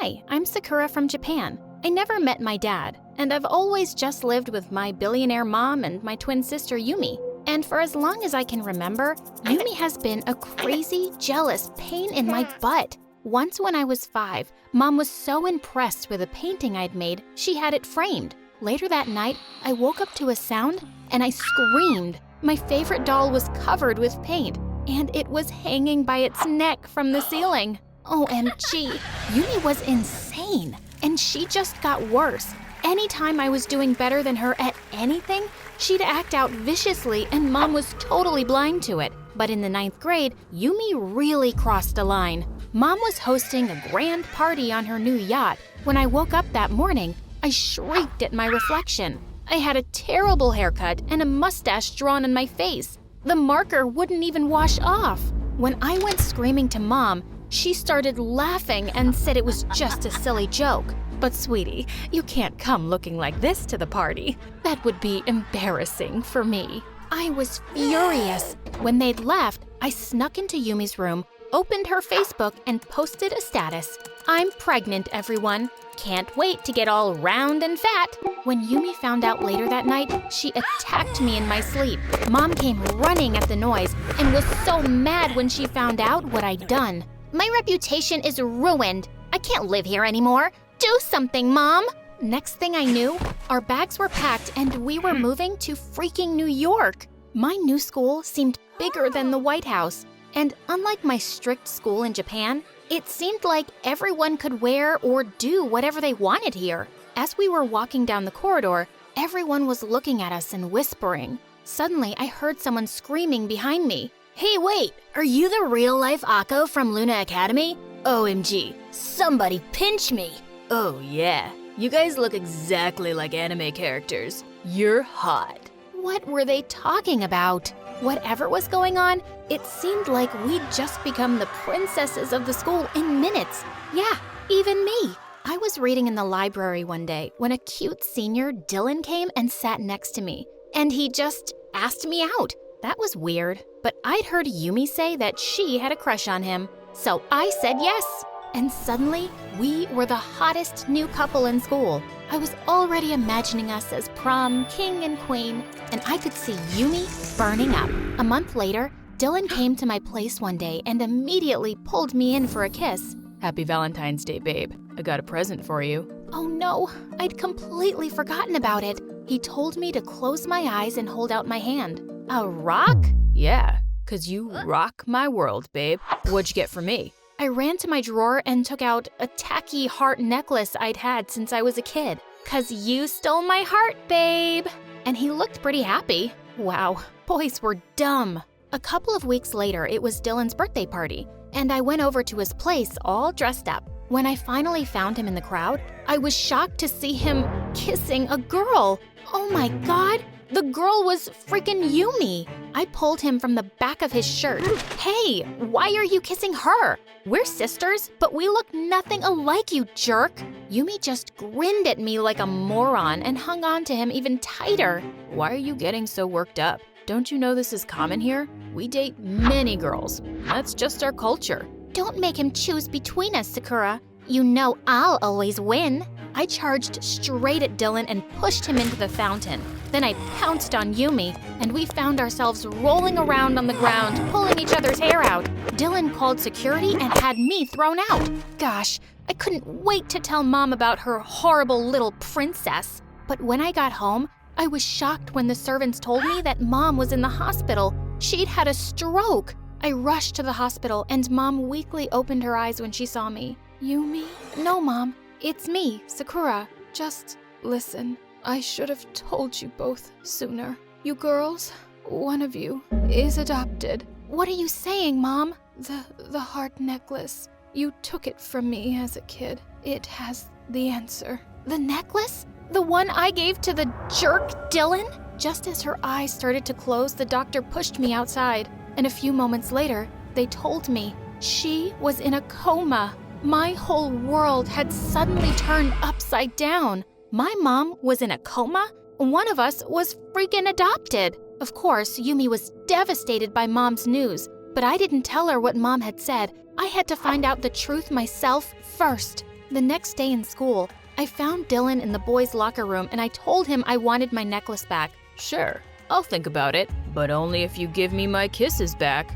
Hi, I'm Sakura from Japan. I never met my dad, and I've always just lived with my billionaire mom and my twin sister Yumi. And for as long as I can remember, Yumi has been a crazy, jealous pain in my butt. Once when I was 5, Mom was so impressed with a painting I'd made, she had it framed. Later that night, I woke up to a sound and I screamed. My favorite doll was covered with paint, and it was hanging by its neck from the ceiling. OMG, Yumi was insane, and she just got worse. Anytime I was doing better than her at anything, she'd act out viciously, and Mom was totally blind to it. But in the 9th grade, Yumi really crossed a line. Mom was hosting a grand party on her new yacht. When I woke up that morning, I shrieked at my reflection. I had a terrible haircut and a mustache drawn on my face. The marker wouldn't even wash off. When I went screaming to Mom, she started laughing and said it was just a silly joke. But sweetie, you can't come looking like this to the party. That would be embarrassing for me. I was furious. When they'd left, I snuck into Yumi's room, opened her Facebook, and posted a status. I'm pregnant, everyone. Can't wait to get all round and fat. When Yumi found out later that night, she attacked me in my sleep. Mom came running at the noise and was so mad when she found out what I'd done. My reputation is ruined. I can't live here anymore. Do something, Mom! Next thing I knew, our bags were packed and we were moving to freaking New York. My new school seemed bigger than the White House. And unlike my strict school in Japan, it seemed like everyone could wear or do whatever they wanted here. As we were walking down the corridor, everyone was looking at us and whispering. Suddenly, I heard someone screaming behind me. Hey, wait, are you the real-life Akko from Luna Academy? OMG, somebody pinch me. Oh yeah, you guys look exactly like anime characters. You're hot. What were they talking about? Whatever was going on, it seemed like we'd just become the princesses of the school in minutes. Yeah, even me. I was reading in the library one day when a cute senior, Dylan, came and sat next to me. And he just asked me out. That was weird, but I'd heard Yumi say that she had a crush on him. So I said yes. And suddenly, we were the hottest new couple in school. I was already imagining us as prom king and queen, and I could see Yumi burning up. A month later, Dylan came to my place one day and immediately pulled me in for a kiss. Happy Valentine's Day, babe. I got a present for you. Oh no, I'd completely forgotten about it. He told me to close my eyes and hold out my hand. A rock? Yeah, 'cause you rock my world, babe. What'd you get for me? I ran to my drawer and took out a tacky heart necklace I'd had since I was a kid. 'Cause you stole my heart, babe. And he looked pretty happy. Wow, boys were dumb. A couple of weeks later, it was Dylan's birthday party, and I went over to his place all dressed up. When I finally found him in the crowd, I was shocked to see him kissing a girl. Oh my God, the girl was freaking Yumi. I pulled him from the back of his shirt. Hey, why are you kissing her? We're sisters, but we look nothing alike, you jerk. Yumi just grinned at me like a moron and hung on to him even tighter. Why are you getting so worked up? Don't you know this is common here? We date many girls. That's just our culture. Don't make him choose between us, Sakura. You know I'll always win. I charged straight at Dylan and pushed him into the fountain. Then I pounced on Yumi, and we found ourselves rolling around on the ground, pulling each other's hair out. Dylan called security and had me thrown out. Gosh, I couldn't wait to tell Mom about her horrible little princess. But when I got home, I was shocked when the servants told me that Mom was in the hospital. She'd had a stroke. I rushed to the hospital, and Mom weakly opened her eyes when she saw me. Yumi? No, Mom. It's me, Sakura. Just listen. I should have told you both sooner. You girls, one of you is adopted. What are you saying, Mom? The heart necklace. You took it from me as a kid. It has the answer. The necklace? The one I gave to the jerk Dylan? Just as her eyes started to close, the doctor pushed me outside. And a few moments later, they told me she was in a coma. My whole world had suddenly turned upside down. My mom was in a coma? One of us was freaking adopted. Of course, Yumi was devastated by Mom's news, but I didn't tell her what Mom had said. I had to find out the truth myself first. The next day in school, I found Dylan in the boys' locker room and I told him I wanted my necklace back. Sure, I'll think about it, but only if you give me my kisses back.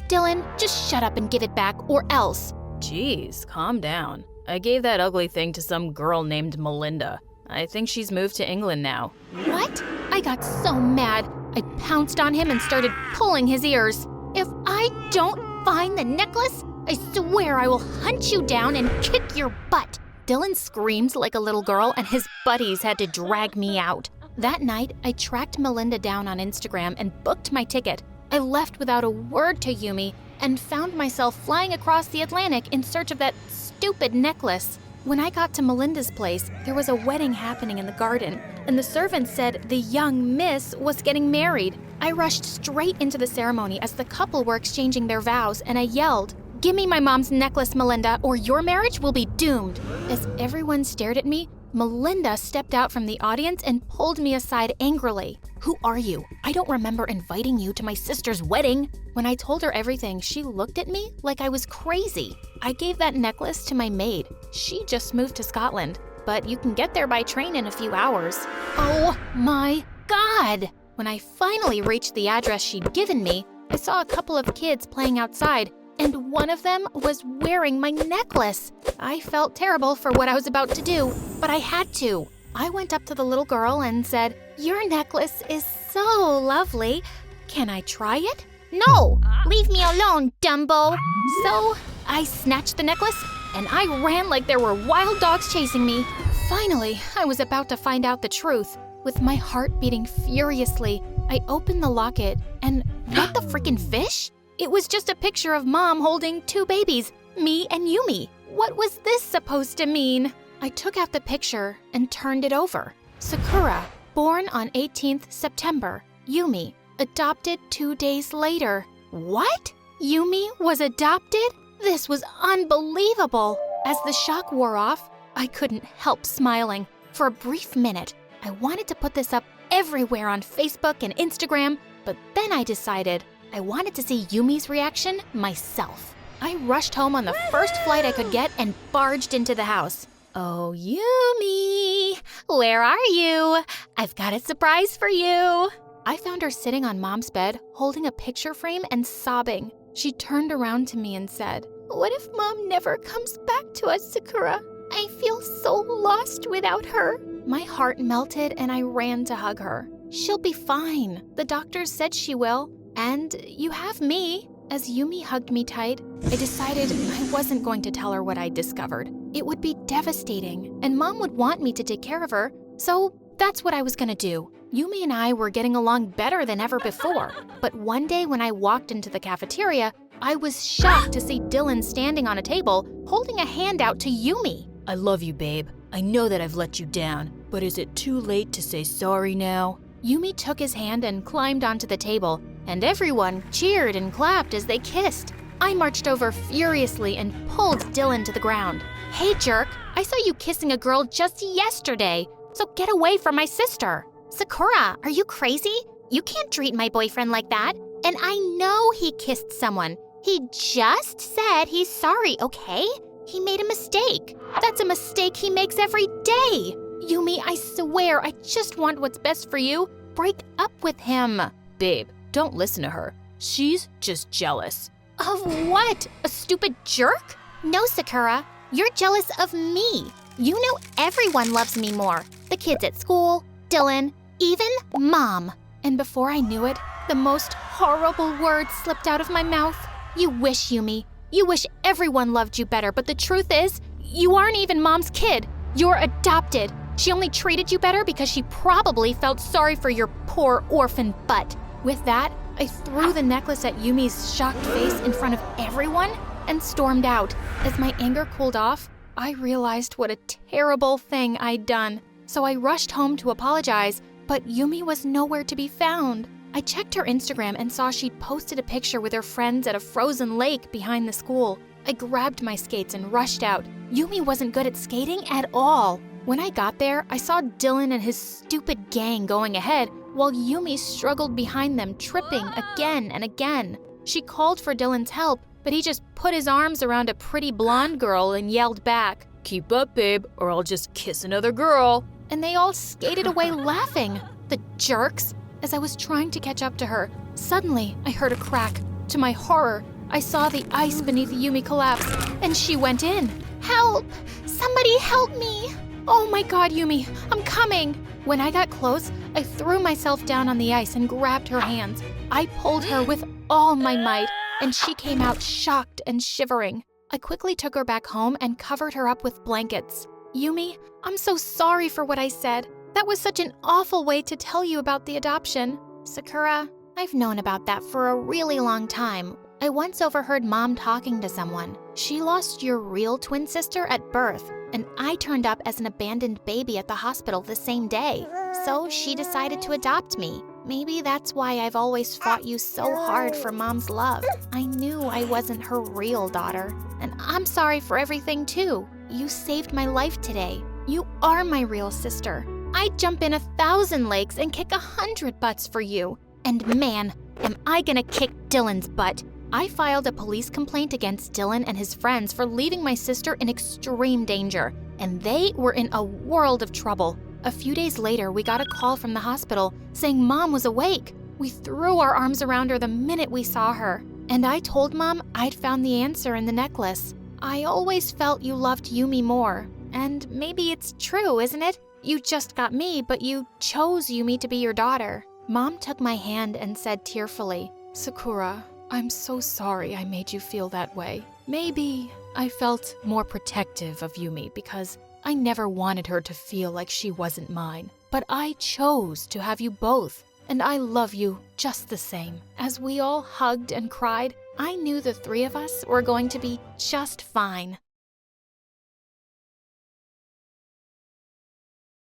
Dylan, just shut up and give it back or else. Jeez, calm down. I gave that ugly thing to some girl named Melinda. I think she's moved to England now. What? I got so mad. I pounced on him and started pulling his ears. If I don't find the necklace, I swear I will hunt you down and kick your butt. Dylan screamed like a little girl and his buddies had to drag me out. That night, I tracked Melinda down on Instagram and booked my ticket. I left without a word to Yumi and found myself flying across the Atlantic in search of that stupid necklace. When I got to Melinda's place, there was a wedding happening in the garden, and the servant said the young miss was getting married. I rushed straight into the ceremony as the couple were exchanging their vows, and I yelled, "Give me my mom's necklace, Melinda, or your marriage will be doomed." As everyone stared at me, Melinda stepped out from the audience and pulled me aside angrily. "Who are you? I don't remember inviting you to my sister's wedding." When I told her everything, she looked at me like I was crazy. I gave that necklace to my maid. She just moved to Scotland, but you can get there by train in a few hours. Oh my God! When I finally reached the address she'd given me, I saw a couple of kids playing outside, and one of them was wearing my necklace. I felt terrible for what I was about to do, but I had to. I went up to the little girl and said, "Your necklace is so lovely. Can I try it?" "No! Leave me alone, Dumbo!" So I snatched the necklace and I ran like there were wild dogs chasing me. Finally, I was about to find out the truth. With my heart beating furiously, I opened the locket and what the freaking fish? It was just a picture of Mom holding two babies, me and Yumi. What was this supposed to mean? I took out the picture and turned it over. Sakura, born on 18th September. Yumi, adopted 2 days later. What? Yumi was adopted? This was unbelievable. As the shock wore off, I couldn't help smiling. For a brief minute, I wanted to put this up everywhere on Facebook and Instagram, but then I decided I wanted to see Yumi's reaction myself. I rushed home on the first flight I could get and barged into the house. "Oh, Yumi, where are you? I've got a surprise for you." I found her sitting on Mom's bed, holding a picture frame and sobbing. She turned around to me and said, "What if Mom never comes back to us, Sakura? I feel so lost without her." My heart melted and I ran to hug her. "She'll be fine. The doctors said she will. And you have me." As Yumi hugged me tight, I decided I wasn't going to tell her what I'd discovered. It would be devastating, and Mom would want me to take care of her, so that's what I was gonna do. Yumi and I were getting along better than ever before, but one day when I walked into the cafeteria, I was shocked to see Dylan standing on a table, holding a hand out to Yumi. I love you, babe. I know that I've let you down, but is it too late to say sorry now? Yumi took his hand and climbed onto the table, and everyone cheered and clapped as they kissed. I marched over furiously and pulled Dylan to the ground. "Hey, jerk, I saw you kissing a girl just yesterday, so get away from my sister." "Sakura, are you crazy? You can't treat my boyfriend like that. And I know he kissed someone. He just said he's sorry, okay? He made a mistake. That's a mistake he makes every day. Yumi, I swear, I just want what's best for you. Break up with him." Babe, don't listen to her. She's just jealous. "Of what? A stupid jerk?" "No, Sakura. You're jealous of me. You know everyone loves me more. The kids at school, Dylan, even Mom." And before I knew it, the most horrible words slipped out of my mouth. "You wish, Yumi. You wish everyone loved you better, but the truth is, you aren't even Mom's kid. You're adopted. She only treated you better because she probably felt sorry for your poor orphan butt." With that, I threw the necklace at Yumi's shocked face in front of everyone and stormed out. As my anger cooled off, I realized what a terrible thing I'd done. So I rushed home to apologize, but Yumi was nowhere to be found. I checked her Instagram and saw she'd posted a picture with her friends at a frozen lake behind the school. I grabbed my skates and rushed out. Yumi wasn't good at skating at all. When I got there, I saw Dylan and his stupid gang going ahead while Yumi struggled behind them, tripping again and again. She called for Dylan's help, but he just put his arms around a pretty blonde girl and yelled back, "Keep up, babe, or I'll just kiss another girl." and they all skated away laughing. The jerks! As I was trying to catch up to her, suddenly I heard a crack. To my horror, I saw the ice beneath Yumi collapse, and she went in. Help! Somebody help me! Oh my god, Yumi, I'm coming! When I got close, I threw myself down on the ice and grabbed her hands. I pulled her with all my might, and she came out shocked and shivering. I quickly took her back home and covered her up with blankets. Yumi, I'm so sorry for what I said. That was such an awful way to tell you about the adoption. Sakura, I've known about that for a really long time. I once overheard Mom talking to someone. She lost your real twin sister at birth, and I turned up as an abandoned baby at the hospital the same day. So she decided to adopt me. Maybe that's why I've always fought you so hard for Mom's love. I knew I wasn't her real daughter. And I'm sorry for everything too. You saved my life today. You are my real sister. I'd jump in 1,000 lakes and kick 100 butts for you. And man, am I gonna kick Dylan's butt. I filed a police complaint against Dylan and his friends for leaving my sister in extreme danger, and they were in a world of trouble. A few days later, we got a call from the hospital saying Mom was awake. We threw our arms around her the minute we saw her, and I told Mom I'd found the answer in the necklace. I always felt you loved Yumi more, and maybe it's true, isn't it? You just got me, but you chose Yumi to be your daughter. Mom took my hand and said tearfully, Sakura, I'm so sorry I made you feel that way. Maybe I felt more protective of Yumi because I never wanted her to feel like she wasn't mine. But I chose to have you both, and I love you just the same. As we all hugged and cried, I knew the three of us were going to be just fine.